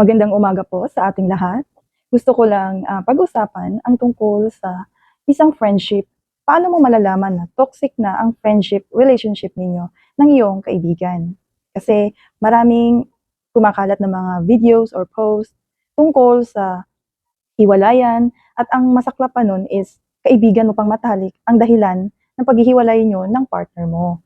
Magandang umaga po sa ating lahat. Gusto ko lang pag-usapan ang tungkol sa isang friendship. Paano mo malalaman na toxic na ang friendship relationship ninyo ng iyong kaibigan? Kasi maraming kumakalat na mga videos or posts tungkol sa hiwalayan at ang masaklap pa nun is kaibigan mo pang matalik ang dahilan ng paghihiwalay nyo ng partner mo.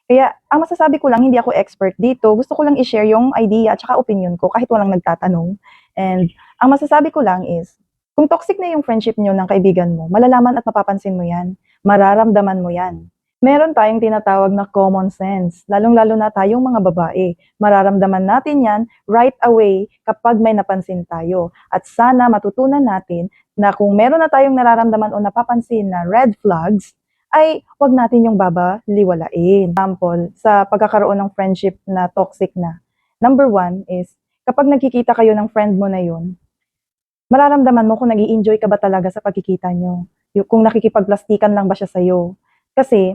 Kaya ang masasabi ko lang, hindi ako expert dito. Gusto ko lang i-share yung idea at saka opinion ko kahit walang nagtatanong. And ang masasabi ko lang is, kung toxic na yung friendship nyo ng kaibigan mo, malalaman at mapapansin mo yan. Mararamdaman mo yan. Meron tayong tinatawag na common sense, lalong-lalo na tayong mga babae. Mararamdaman natin yan right away kapag may napansin tayo. At sana matutunan natin na kung meron na tayong nararamdaman o napapansin na red flags, ay wag natin yung babaliwalain. Example, sa pagkakaroon ng friendship na toxic na. Number one is, kapag nagkikita kayo ng friend mo na yun, mararamdaman mo kung nag-i-enjoy ka ba talaga sa pagkikita nyo. Kung nakikipagplastikan lang ba siya sa'yo. Kasi,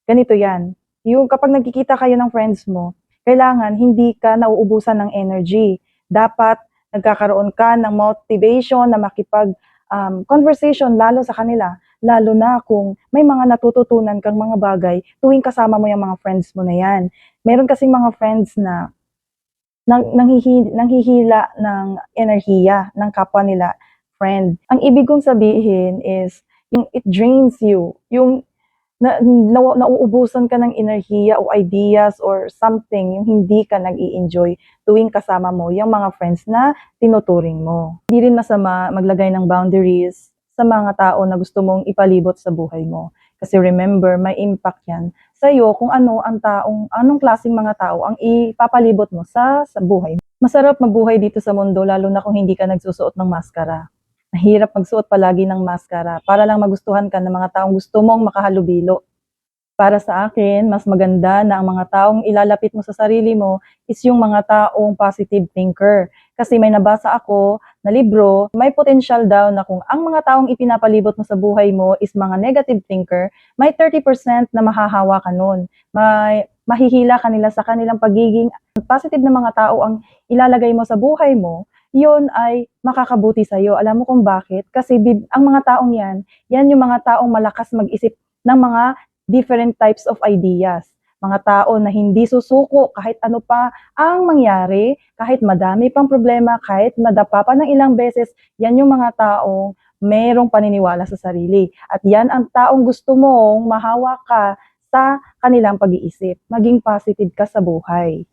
ganito yan. Yung kapag nagkikita kayo ng friends mo, kailangan hindi ka nauubusan ng energy. Dapat nagkakaroon ka ng motivation na makipag conversation lalo sa kanila. Lalo na kung may mga natututunan kang mga bagay tuwing kasama mo yung mga friends mo na yan. Meron kasing mga friends na nanghihila ng enerhiya ng kapwa nila friend. Ang ibig kong sabihin is, yung it drains you, yung nauubusan ka ng enerhiya o ideas or something, yung hindi ka nag-i-enjoy tuwing kasama mo yung mga friends na tinuturing mo. Hindi rin masama maglagay ng boundaries sa mga tao na gusto mong ipalibot sa buhay mo. Kasi remember, may impact yan sa'yo kung anong klaseng mga tao ang ipapalibot mo sa buhay mo. Masarap mabuhay dito sa mundo, lalo na kung hindi ka nagsusuot ng maskara. Mahirap magsuot palagi ng maskara para lang magustuhan ka ng mga taong gusto mong makahalubilo. Para sa akin, mas maganda na ang mga taong ilalapit mo sa sarili mo is yung mga taong positive thinker. Kasi may nabasa ako na libro, may potential daw na kung ang mga taong ipinapalibot mo sa buhay mo is mga negative thinker, may 30% na mahahawa ka nun. Mahihila ka nila sa kanilang pagiging positive na mga tao ang ilalagay mo sa buhay mo, yun ay makakabuti sa'yo. Alam mo kung bakit? Kasi ang mga taong yan yung mga taong malakas mag-isip ng mga different types of ideas. Mga tao na hindi susuko kahit ano pa ang mangyari, kahit madami pang problema, kahit madapa pa ng ilang beses, yan yung mga taong merong paniniwala sa sarili. At yan ang taong gusto mong mahawa ka sa kanilang pag-iisip. Maging positive ka sa buhay.